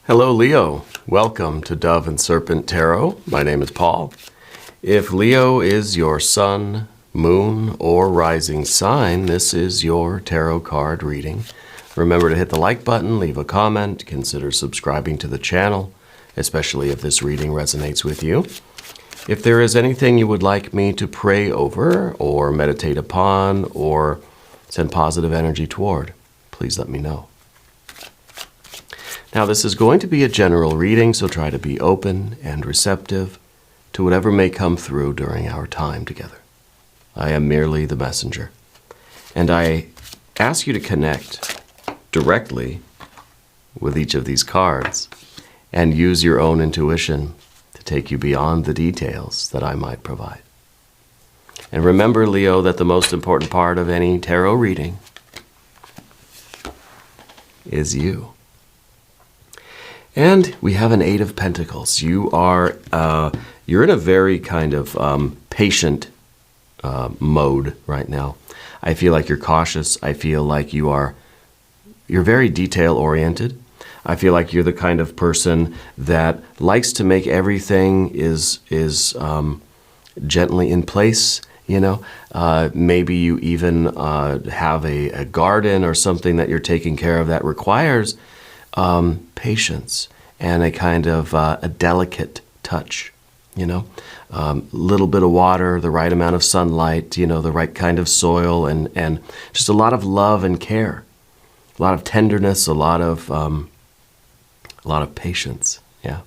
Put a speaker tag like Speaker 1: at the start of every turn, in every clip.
Speaker 1: Hello, Leo. Welcome to Dove and Serpent Tarot. My name is Paul. If Leo is your sun, moon, or rising sign, this is your tarot card reading. Remember to hit the like button, leave a comment, consider subscribing to the channel, especially if this reading resonates with you. If there is anything you would like me to pray over or meditate upon or send positive energy toward, please let me know. Now, this is going to be a general reading, so try to be open and receptive to whatever may come through during our time together. I am merely the messenger, and I ask you to connect directly with each of these cards and use your own intuition to take you beyond the details that I might provide. And remember, Leo, that the most important part of any tarot reading is you. And we have an Eight of Pentacles. You're in a very kind of patient mode right now. I feel like you're cautious. I feel like you're very detail-oriented. I feel like you're the kind of person that likes to make everything is gently in place. You know, maybe you even have a garden or something that you're taking care of that requires patience and a kind of a delicate touch, you know, little bit of water, the right amount of sunlight, you know, the right kind of soil, and just a lot of love and care, a lot of tenderness, a lot of patience. Yeah.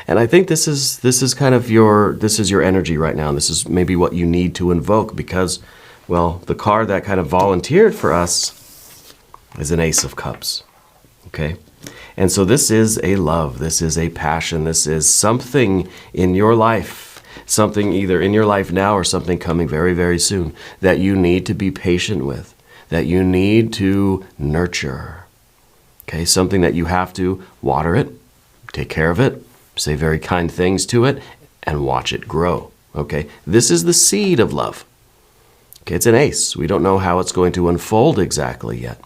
Speaker 1: And I think this is kind of your energy right now. And this is maybe what you need to invoke because, well, the card that kind of volunteered for us is an Ace of Cups. Okay? And so this is a love, this is a passion, this is something in your life, something either in your life now or something coming very, very soon that you need to be patient with, that you need to nurture. Okay? Something that you have to water it, take care of it, say very kind things to it, and watch it grow. Okay? This is the seed of love. Okay? It's an ace. We don't know how it's going to unfold exactly yet.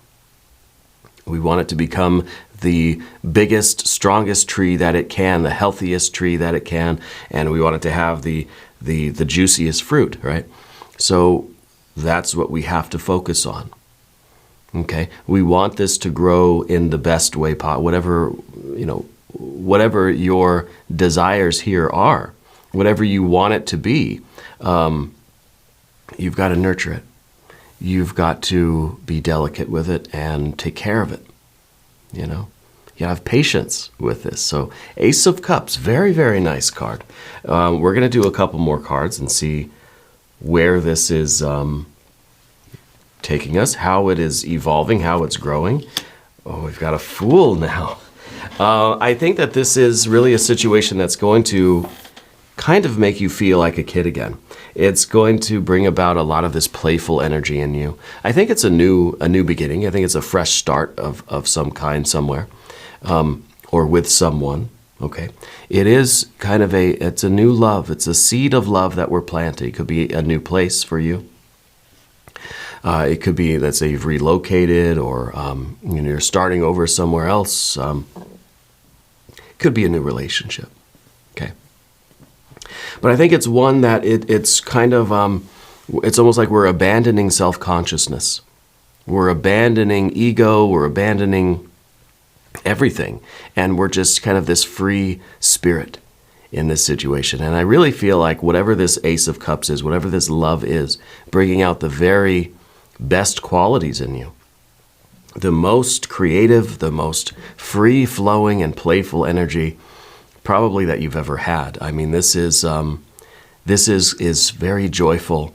Speaker 1: We want it to become the biggest, strongest tree that it can, the healthiest tree that it can, and we want it to have the juiciest fruit, right? So that's what we have to focus on. Okay? We want this to grow in the best way possible, whatever your desires here are, whatever you want it to be, you've got to nurture it. You've got to be delicate with it and take care of it. You know, you have patience with this. So Ace of Cups, very, very nice card. We're going to do a couple more cards and see where this is taking us, how it is evolving, how it's growing. Oh, we've got a Fool now. I think that this is really a situation that's going to kind of make you feel like a kid again. It's going to bring about a lot of this playful energy in you. I think it's a new beginning. I think it's a fresh start of some kind somewhere, or with someone. Okay, it is kind of it's a new love. It's a seed of love that we're planting. It could be a new place for you. It could be, let's say, you've relocated, or you're starting over somewhere else. Could be a new relationship. Okay. But I think it's one that it's kind of, it's almost like we're abandoning self-consciousness. We're abandoning ego, we're abandoning everything. And we're just kind of this free spirit in this situation. And I really feel like whatever this Ace of Cups is, whatever this love is, bringing out the very best qualities in you. The most creative, the most free-flowing and playful energy probably that you've ever had. I mean, this is very joyful,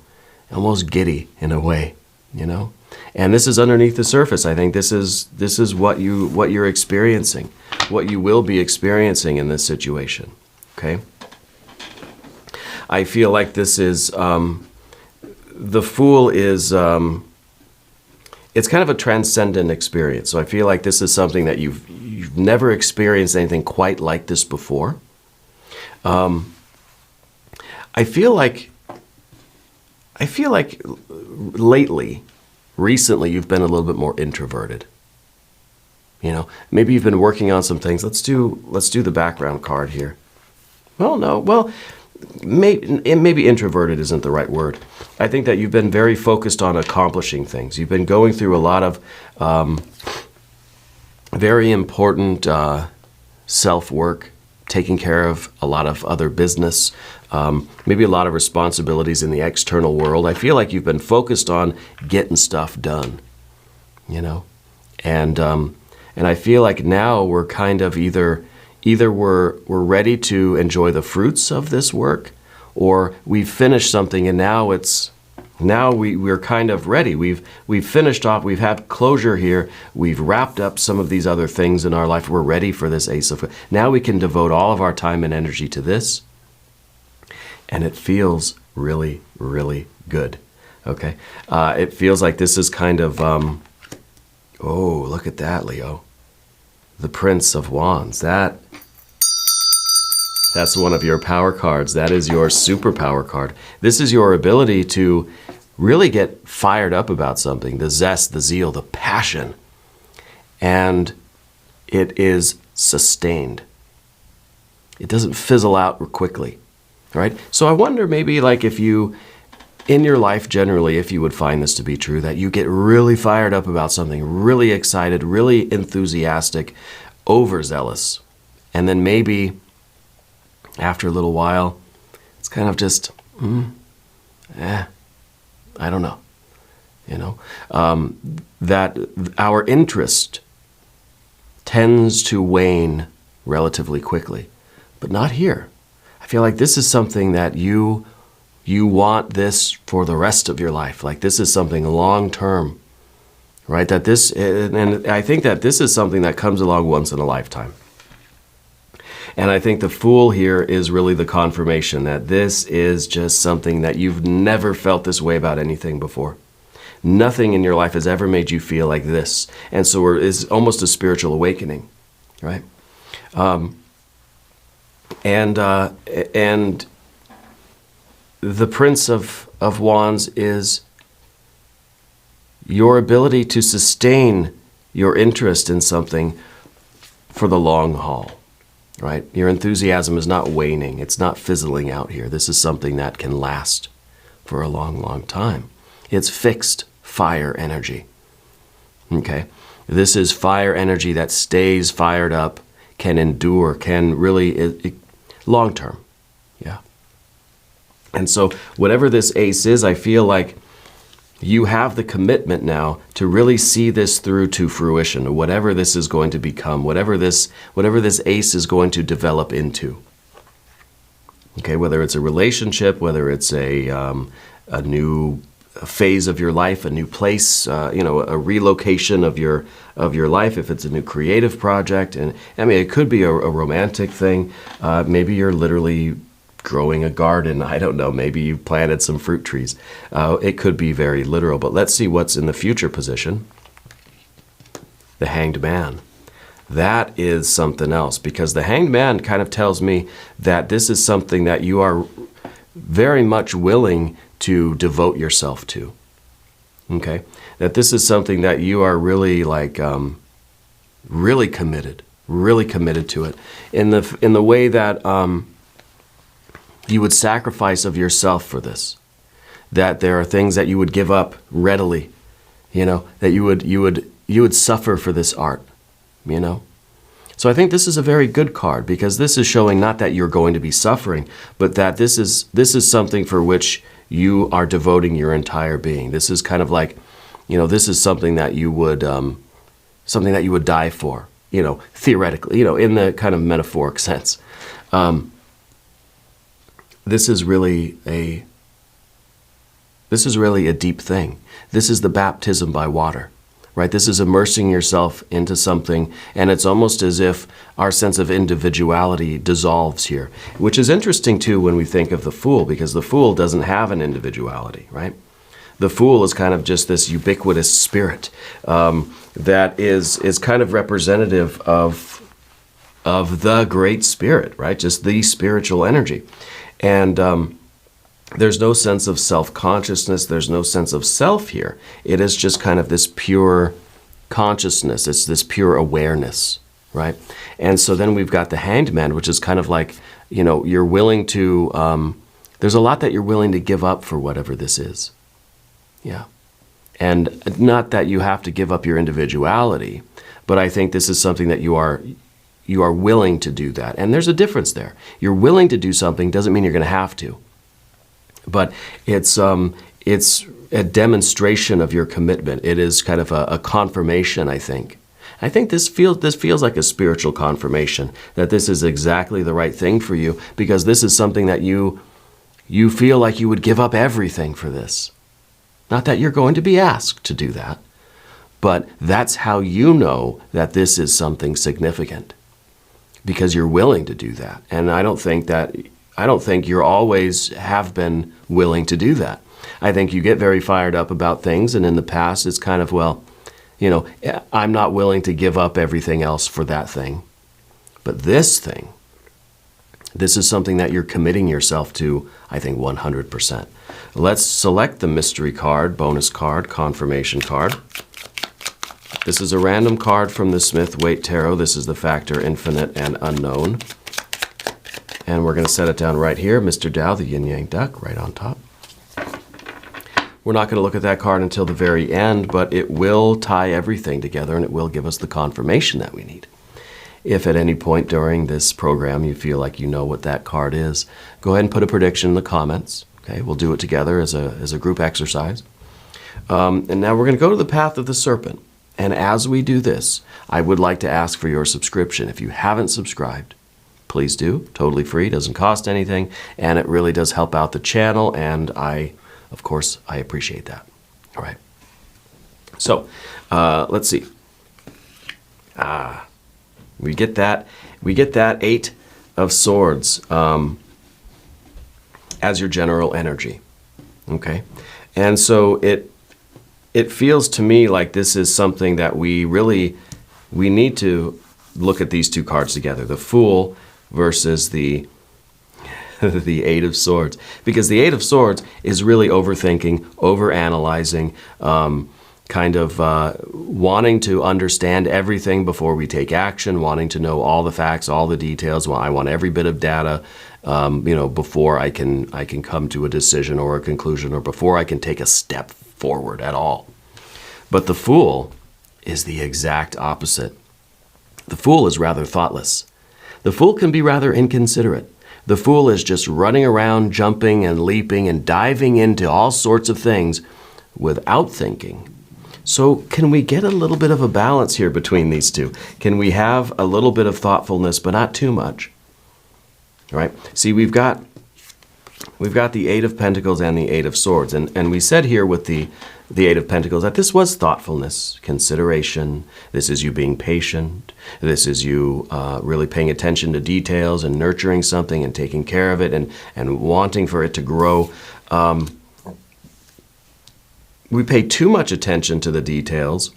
Speaker 1: almost giddy in a way, you know. And this is underneath the surface. I think this is what you're experiencing, what you will be experiencing in this situation. Okay. I feel like this is the Fool is. It's kind of a transcendent experience. So I feel like this is something that you've never experienced anything quite like this before. I feel like recently, you've been a little bit more introverted. Maybe you've been working on some things. Let's do the background card here. Well, no. Well, maybe introverted isn't the right word. I think that you've been very focused on accomplishing things. You've been going through a lot of very important self-work, taking care of a lot of other business, maybe a lot of responsibilities in the external world. I feel like you've been focused on getting stuff done, and I feel like now we're kind of either we're ready to enjoy the fruits of this work, or we've finished something and now we're kind of ready. We've finished off, we've had closure here, we've wrapped up some of these other things in our life, we're ready for this Ace of... Now we can devote all of our time and energy to this, and it feels really, really good, okay? It feels like this is kind of, oh, look at that, Leo. The Prince of Wands, that's one of your power cards. That is your superpower card. This is your ability to really get fired up about something, the zest, the zeal, the passion, and it is sustained. It doesn't fizzle out quickly, right? So I wonder maybe like if you, in your life generally, if you would find this to be true, that you get really fired up about something, really excited, really enthusiastic, overzealous, and then maybe after a little while, it's kind of just, I don't know, that our interest tends to wane relatively quickly, but not here. I feel like this is something that you want this for the rest of your life. Like this is something long-term, right? And I think that this is something that comes along once in a lifetime. And I think the Fool here is really the confirmation that this is just something that you've never felt this way about anything before. Nothing in your life has ever made you feel like this. And so it's almost a spiritual awakening, right? And the Prince of Wands is your ability to sustain your interest in something for the long haul. Right? Your enthusiasm is not waning. It's not fizzling out here. This is something that can last for a long, long time. It's fixed fire energy. Okay? This is fire energy that stays fired up, can endure, can really, long term. Yeah. And so whatever this ace is, I feel like you have the commitment now to really see this through to fruition, whatever this is going to become, whatever this ace is going to develop into. Okay, whether it's a relationship, whether it's a new phase of your life, a new place, a relocation of your life, if it's a new creative project, and I mean it could be a romantic thing. Maybe you're literally growing a garden. I don't know. Maybe you planted some fruit trees. It could be very literal, but let's see what's in the future position. The Hanged Man. That is something else, because the Hanged Man kind of tells me that this is something that you are very much willing to devote yourself to. Okay? That this is something that you are really like, really committed to it in the way that you would sacrifice of yourself for this. That there are things that you would give up readily, that you would suffer for this art, So I think this is a very good card, because this is showing not that you're going to be suffering, but that this is something for which you are devoting your entire being. This is kind of like, this is something that you would die for, theoretically, in the kind of metaphoric sense. This is really a deep thing. This is the baptism by water, right? This is immersing yourself into something, and it's almost as if our sense of individuality dissolves here, which is interesting too when we think of the Fool, because the Fool doesn't have an individuality, right? The Fool is kind of just this ubiquitous spirit that is kind of representative of the Great Spirit, right? Just the spiritual energy. And there's no sense of self-consciousness. There's no sense of self here. It is just kind of this pure consciousness. It's this pure awareness, right? And so then we've got the Hanged Man, which is kind of like, you're willing to, there's a lot that you're willing to give up for whatever this is. Yeah. And not that you have to give up your individuality, but I think this is something that you are willing to do that. And there's a difference there. You're willing to do something doesn't mean you're going to have to. But it's a demonstration of your commitment. It is kind of a confirmation, I think. I think this feels like a spiritual confirmation that this is exactly the right thing for you, because this is something that you feel like you would give up everything for this. Not that you're going to be asked to do that, but that's how you know that this is something significant, because you're willing to do that. And I don't think you always have been willing to do that. I think you get very fired up about things, and in the past it's kind of, I'm not willing to give up everything else for that thing. But this thing, this is something that you're committing yourself to, I think, 100%. Let's select the mystery card, bonus card, confirmation card. This is a random card from the Smith-Waite Tarot. This is the factor infinite and unknown. And we're going to set it down right here. Mr. Tao, the yin-yang duck, right on top. We're not going to look at that card until the very end, but it will tie everything together and it will give us the confirmation that we need. If at any point during this program you feel like you know what that card is, go ahead and put a prediction in the comments. Okay, we'll do it together as a group exercise. And now we're going to go to the path of the serpent. And as we do this, I would like to ask for your subscription. If you haven't subscribed, please do. Totally free, doesn't cost anything, and it really does help out the channel, and of course, I appreciate that. All right. So, let's see. We get that Eight of Swords as your general energy. Okay? And so it feels to me like this is something that we need to look at these two cards together, the Fool versus the Eight of Swords. Because the Eight of Swords is really overthinking, overanalyzing, kind of wanting to understand everything before we take action, wanting to know all the facts, all the details. Well, I want every bit of data, before I can come to a decision or a conclusion, or before I can take a step forward at all. But the Fool is the exact opposite. The Fool is rather thoughtless. The Fool can be rather inconsiderate. The Fool is just running around, jumping and leaping and diving into all sorts of things without thinking. So can we get a little bit of a balance here between these two? Can we have a little bit of thoughtfulness, but not too much? All right. See, we've got the Eight of Pentacles and the Eight of Swords. And we said here with the Eight of Pentacles that this was thoughtfulness, consideration. This is you being patient. This is you really paying attention to details and nurturing something and taking care of it and wanting for it to grow. We pay too much attention to the details,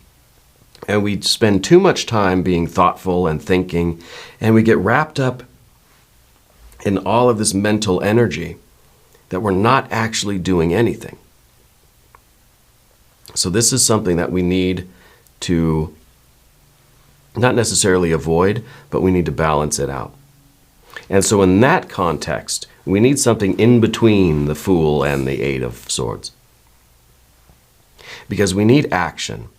Speaker 1: and we spend too much time being thoughtful and thinking, and we get wrapped up in all of this mental energy that we're not actually doing anything. So this is something that we need to not necessarily avoid, but we need to balance it out. And so in that context, we need something in between the Fool and the Eight of Swords. Because we need action.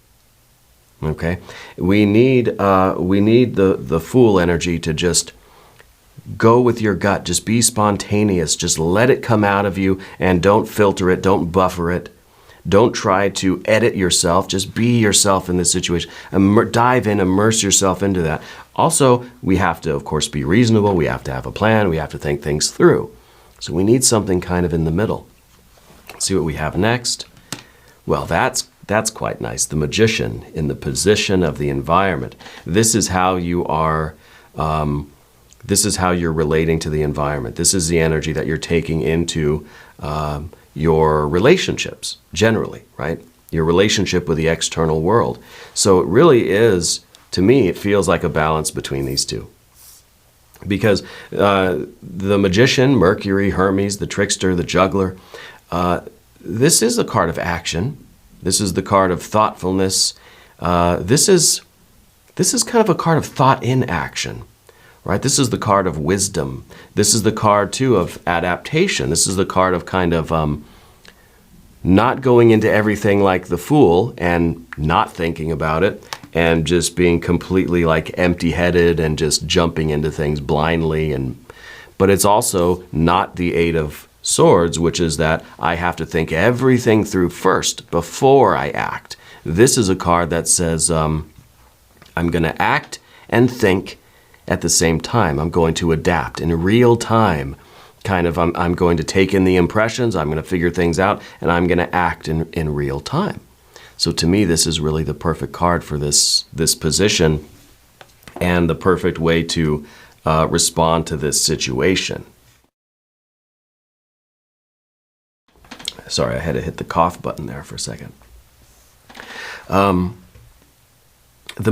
Speaker 1: Okay? We need the Fool energy to just go with your gut. Just be spontaneous. Just let it come out of you, and don't filter it. Don't buffer it. Don't try to edit yourself. Just be yourself in this situation. Dive in, immerse yourself into that. Also, we have to, of course, be reasonable. We have to have a plan. We have to think things through. So we need something kind of in the middle. Let's see what we have next. Well, that's quite nice. The Magician in the position of the environment. This is how you are. This is how you're relating to the environment. This is the energy that you're taking into your relationships, generally, right? Your relationship with the external world. So it really is, to me, it feels like a balance between these two. Because the Magician, Mercury, Hermes, the Trickster, the Juggler, this is a card of action. This is the card of thoughtfulness, This is kind of a card of thought in action, right? This is the card of wisdom. This is the card, too, of adaptation. This is the card of kind of not going into everything like the Fool and not thinking about it and just being completely like empty-headed and just jumping into things blindly. But it's also not the Eight of Swords, which is that I have to think everything through first before I act. This is a card that says I'm going to act and think at the same time. I'm going to adapt in real time. Kind of, I'm going to take in the impressions, I'm going to figure things out, and I'm going to act in real time. So to me, this is really the perfect card for this position and the perfect way to respond to this situation. Sorry, I had to hit the cough button there for a second. The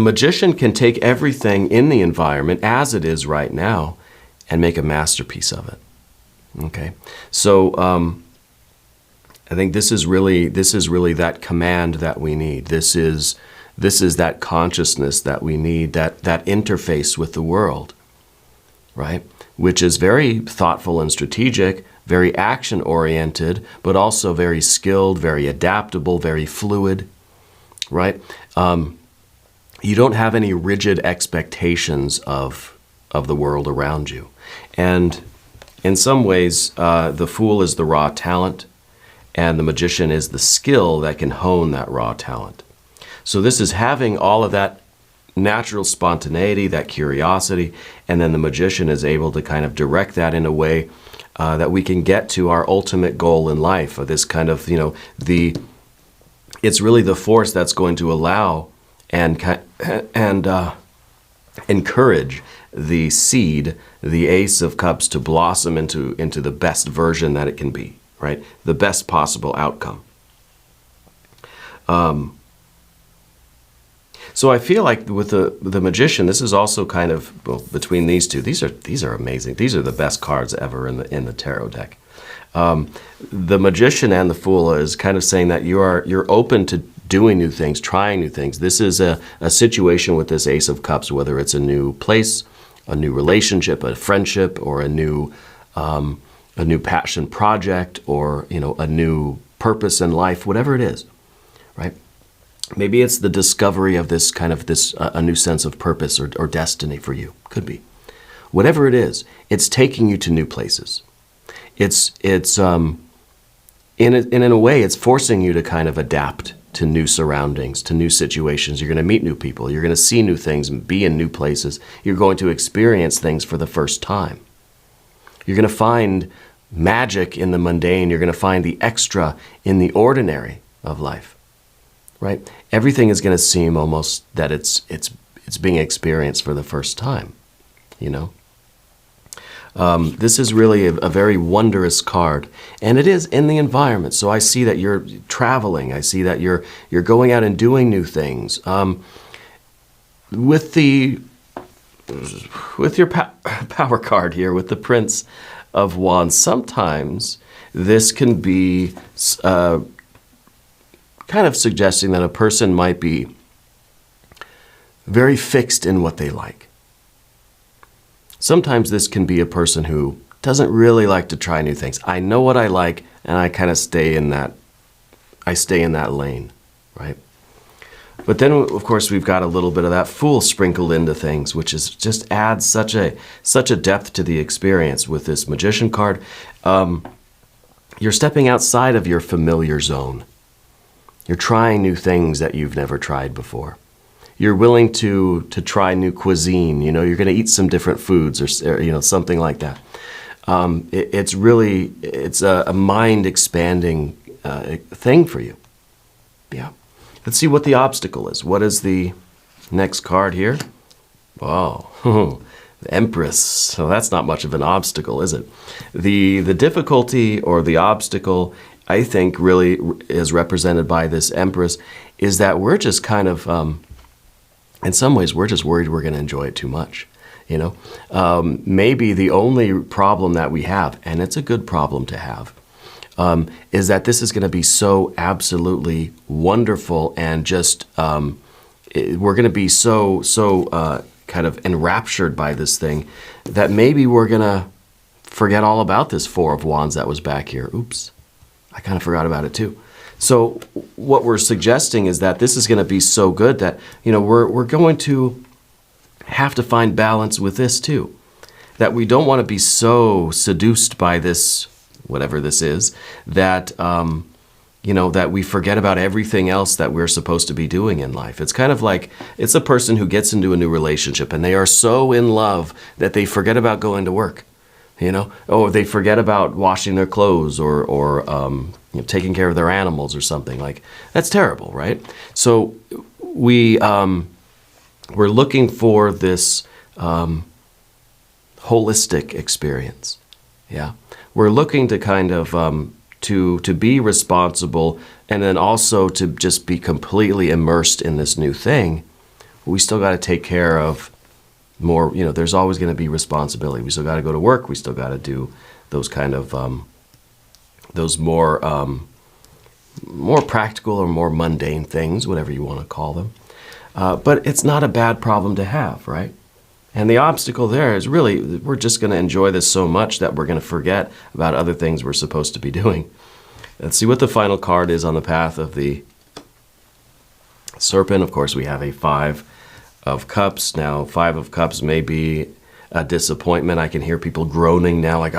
Speaker 1: Magician can take everything in the environment as it is right now and make a masterpiece of it. Okay, so I think this is really that command that we need. This is that consciousness that we need, that interface with the world, right? Which is very thoughtful and strategic, very action-oriented, but also very skilled, very adaptable, very fluid, right? You don't have any rigid expectations of the world around you, and in some ways, the Fool is the raw talent, and the Magician is the skill that can hone that raw talent. So this is having all of that natural spontaneity, that curiosity, and then the Magician is able to kind of direct that in a way that we can get to our ultimate goal in life, or this kind of, it's really the force that's going to allow and encourage the seed, the Ace of Cups, to blossom into the best version that it can be, right? The best possible outcome. So I feel like with the Magician, this is also kind of, well, between these two, these are amazing. These are the best cards ever in the tarot deck. The Magician and the Fool is kind of saying that you're open to doing new things, trying new things. This is a situation with this Ace of Cups, whether it's a new place, a new relationship, a friendship, or a new passion project, or a new purpose in life, whatever it is, right? Maybe it's the discovery of this kind of a new sense of purpose or destiny for you. Could be. Whatever it is, it's taking you to new places. It's in a way, it's forcing you to kind of adapt to new surroundings, to new situations. You're going to meet new people. You're going to see new things and be in new places. You're going to experience things for the first time. You're going to find magic in the mundane. You're going to find the extra in the ordinary of life, right? Everything is going to seem almost that it's being experienced for the first time, This is really a very wondrous card, and it is in the environment. So I see that you're traveling. I see that you're going out and doing new things. With your power card here, with the Prince of Wands, sometimes this can be kind of suggesting that a person might be very fixed in what they like. Sometimes this can be a person who doesn't really like to try new things. I know what I like, and I kind of stay in that lane, right? But then, of course, we've got a little bit of that Fool sprinkled into things, which is just adds such a depth to the experience with this Magician card. You're stepping outside of your familiar zone. You're trying new things that you've never tried before. You're willing to try new cuisine. You're going to eat some different foods or something like that. It's a mind-expanding thing for you. Yeah. Let's see what the obstacle is. What is the next card here? Wow. The Empress. So that's not much of an obstacle, is it? The difficulty or the obstacle, I think, really is represented by this Empress, is that we're just kind of, in some ways, we're just worried we're going to enjoy it too much. Maybe the only problem that we have, and it's a good problem to have, is that this is going to be so absolutely wonderful and just we're going to be so kind of enraptured by this thing that maybe we're going to forget all about this Four of Wands that was back here. Oops, I kind of forgot about it too. So what we're suggesting is that this is going to be so good that, we're going to have to find balance with this too. That we don't want to be so seduced by this, whatever this is, that, that we forget about everything else that we're supposed to be doing in life. It's kind of like, it's a person who gets into a new relationship and they are so in love that they forget about going to work. They forget about washing their clothes or taking care of their animals or something. Like, that's terrible, right? So we're looking for this holistic experience. Yeah, we're looking to kind of to be responsible, and then also to just be completely immersed in this new thing. We still got to take care of more. There's always going to be responsibility. We still got to go to work. We still got to do those kind of those more practical or more mundane things, whatever you want to call them. But it's not a bad problem to have, right? And the obstacle there is really, we're just going to enjoy this so much that we're going to forget about other things we're supposed to be doing. Let's see what the final card is on the path of the Serpent. Of course, we have a Five of Cups. Now, Five of Cups may be a disappointment. I can hear people groaning now, like,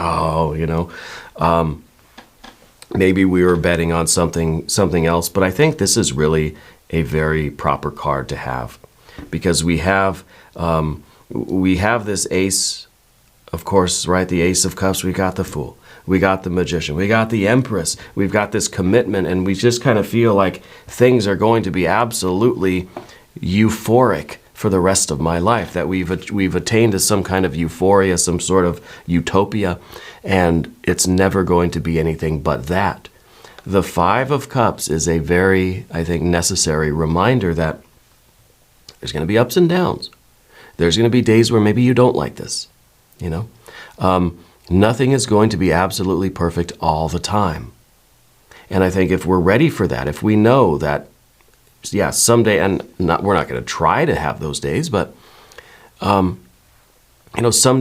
Speaker 1: maybe we were betting on something else. But I think this is really a very proper card to have, because we have this Ace, of course, right? The Ace of Cups. We got the Fool. We got the Magician. We got the Empress. We've got this commitment, and we just kind of feel like things are going to be absolutely euphoric for the rest of my life, that we've attained to some kind of euphoria, some sort of utopia, and it's never going to be anything but that. The Five of Cups is a very, I think, necessary reminder that there's going to be ups and downs. There's going to be days where maybe you don't like this, Nothing is going to be absolutely perfect all the time. And I think if we're ready for that, if we know that, someday, and we're not going to try to have those days, but, some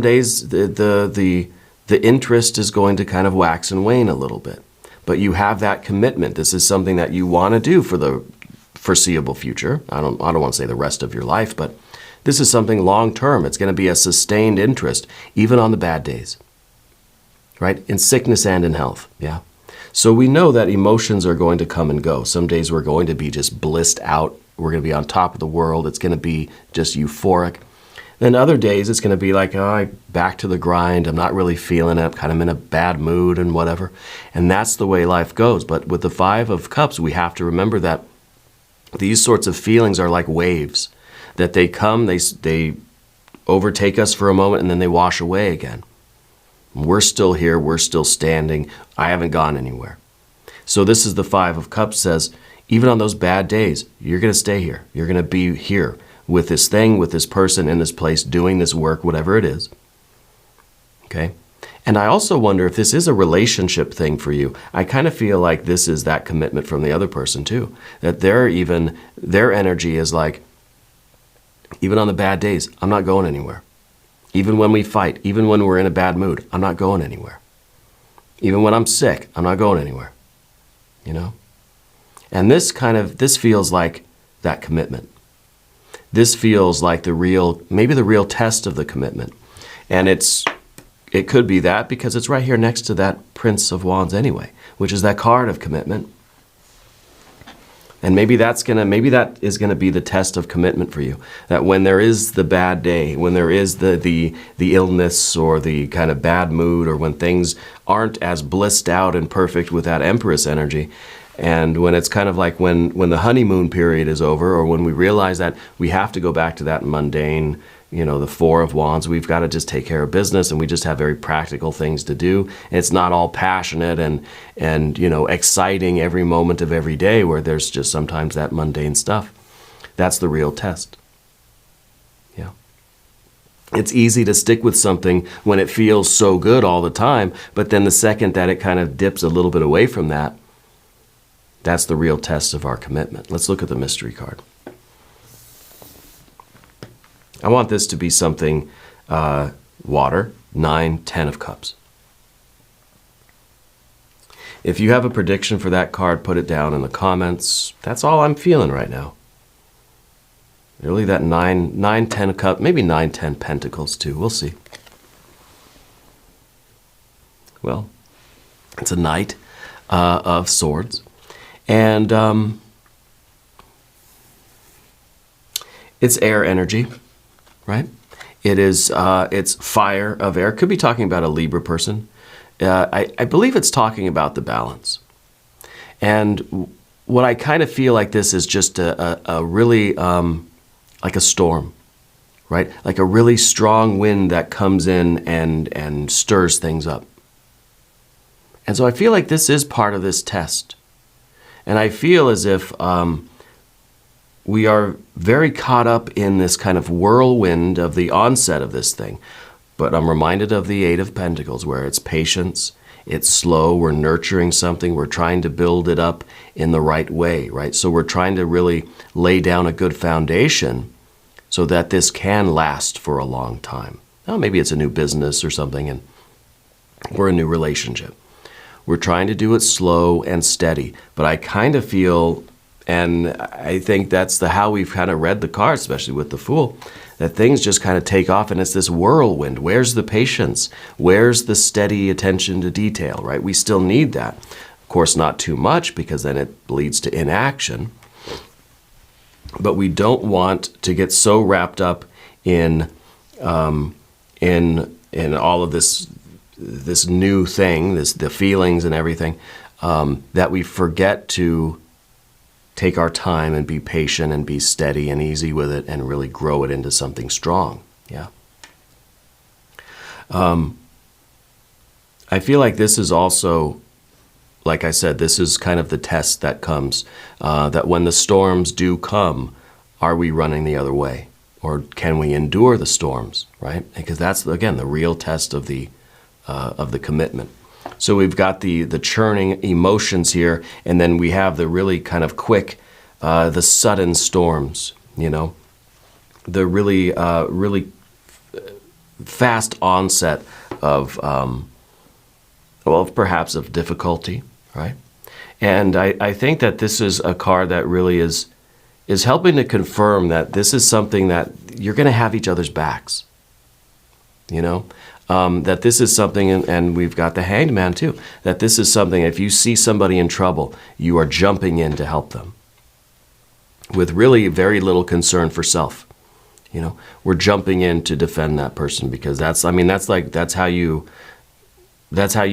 Speaker 1: days the interest is going to kind of wax and wane a little bit. But you have that commitment. This is something that you want to do for the foreseeable future. I don't want to say the rest of your life, but this is something long term. It's going to be a sustained interest, even on the bad days, right? In sickness and in health, yeah. So we know that emotions are going to come and go. Some days we're going to be just blissed out. We're going to be on top of the world. It's going to be just euphoric. Then other days it's going to be like, back to the grind. I'm not really feeling it. I'm kind of in a bad mood and whatever. And that's the way life goes. But with the Five of Cups, we have to remember that these sorts of feelings are like waves, that they come, they overtake us for a moment, and then they wash away again. We're still here. We're still standing. I haven't gone anywhere. So this is the Five of Cups says, even on those bad days, you're going to stay here. You're going to be here with this thing, with this person, in this place, doing this work, whatever it is. Okay? And I also wonder if this is a relationship thing for you. I kind of feel like this is that commitment from the other person too. That their energy is like, even on the bad days, I'm not going anywhere. Even when we fight, even when we're in a bad mood, I'm not going anywhere. Even when I'm sick, I'm not going anywhere. And this feels like that commitment. This feels like maybe the real test of the commitment. And it could be that because it's right here next to that Prince of Wands anyway, which is that card of commitment. And maybe that is gonna be the test of commitment for you. That when there is the bad day, when there is the illness or the kind of bad mood, or when things aren't as blissed out and perfect with that Empress energy, and when it's kind of like when the honeymoon period is over, or when we realize that we have to go back to that mundane, the Four of Wands, we've got to just take care of business, and we just have very practical things to do. And it's not all passionate and exciting every moment of every day, where there's just sometimes that mundane stuff. That's the real test. Yeah. It's easy to stick with something when it feels so good all the time, but then the second that it kind of dips a little bit away from that, that's the real test of our commitment. Let's look at the mystery card. I want this to be something, water, 9, 10 of cups. If you have a prediction for that card, put it down in the comments. That's all I'm feeling right now. Really that 9, 10 of cups, maybe 9, 10 pentacles too. We'll see. Well, it's a Knight of Swords. And it's air energy, right? It is, it's fire of air. Could be talking about a Libra person. I believe it's talking about the balance. And what I kind of feel like this is just a really, like a storm, right? Like a really strong wind that comes in and stirs things up. And so I feel like this is part of this test. And I feel as if we are very caught up in this kind of whirlwind of the onset of this thing. But I'm reminded of the Eight of Pentacles, where it's patience, it's slow, we're nurturing something, we're trying to build it up in the right way, right? So we're trying to really lay down a good foundation so that this can last for a long time. Now, maybe it's a new business or something, or a new relationship. We're trying to do it slow and steady, but I kind of feel, and I think that's how we've kind of read the cards, especially with the Fool, that things just kind of take off and it's this whirlwind. Where's the patience? Where's the steady attention to detail, right? We still need that. Of course, not too much, because then it leads to inaction. But we don't want to get so wrapped up in all of this new thing, the feelings and everything, that we forget to take our time and be patient and be steady and easy with it and really grow it into something strong. Yeah. I feel like this is also, like I said, this is kind of the test that comes, that when the storms do come, are we running the other way? Or can we endure the storms, right? Because that's, again, the real test of the commitment. So we've got the churning emotions here, and then we have the really kind of quick, the sudden storms, you know, the really, really fast onset of, well, perhaps of difficulty, right? And I think that this is a card that really is helping to confirm that this is something that you're going to have each other's backs, you know? That this is something, and we've got the Hanged Man too, that this is something, if you see somebody in trouble, you are jumping in to help them with really very little concern for self. You know, we're jumping in to defend that person, because that's how you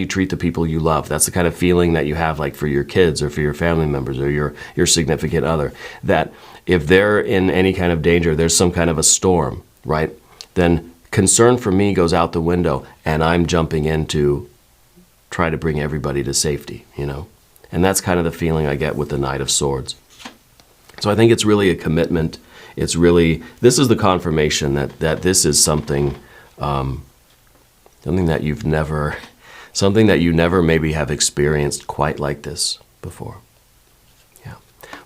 Speaker 1: treat the people you love. That's the kind of feeling that you have, like for your kids or for your family members or your significant other, that if they're in any kind of danger, there's some kind of a storm, right? Then concern for me goes out the window, and I'm jumping in to try to bring everybody to safety, you know? And that's kind of the feeling I get with the Knight of Swords. So I think it's really a commitment. It's really, this is the confirmation that this is something, something that you never maybe have experienced quite like this before.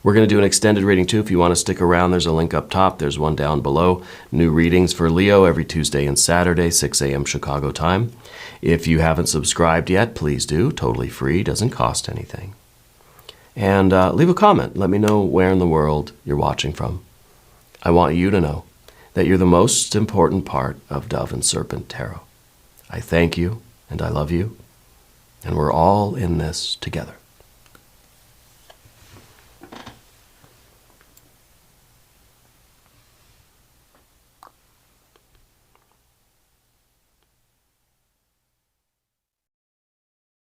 Speaker 1: We're going to do an extended reading too. If you want to stick around, there's a link up top. There's one down below. New readings for Leo every Tuesday and Saturday, 6 a.m. Chicago time. If you haven't subscribed yet, please do. Totally free. Doesn't cost anything. And leave a comment. Let me know where in the world you're watching from. I want you to know that you're the most important part of Dove and Serpent Tarot. I thank you, and I love you, and we're all in this together.